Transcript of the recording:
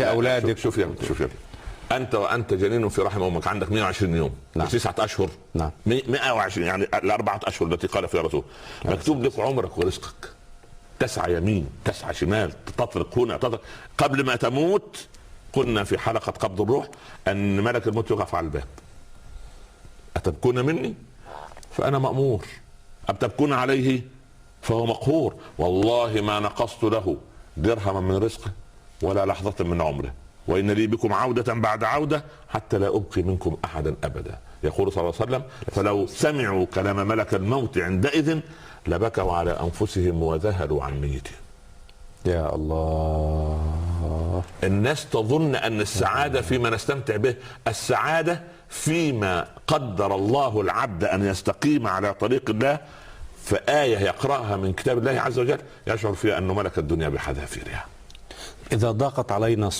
اولادك. شوف يا انت جنين في رحم امك، عندك 120 يوم، نعم. 9 اشهر، نعم. 120 يعني ال4 اشهر التي قال فيها رسول، مكتوب لك عمرك ورزقك، تسعى يمين تسعى شمال، تطرق هنا تطرق. قبل ما تموت قلنا في حلقة قبض الروح ان ملك الموت يقف على الباب، أتبكون مني فأنا مأمور، أم تبكون عليه فهو مقهور. والله ما نقصت له درهما من رزقه ولا لحظة من عمره، وإن لي بكم عودة بعد عودة حتى لا أبقي منكم أحدا أبدا. يقول صلى الله عليه وسلم: فلو سمعوا كلام ملك الموت عندئذ لبكوا على أنفسهم وذهلوا عن ميتهم. يا الله. الناس تظن أن السعادة فيما نستمتع به، السعادة فيما قدر الله العبد أن يستقيم على طريق الله، فآية يقرأها من كتاب الله عز وجل يشعر فيها أنه ملك الدنيا بحذافيرها. إذا ضاقت علينا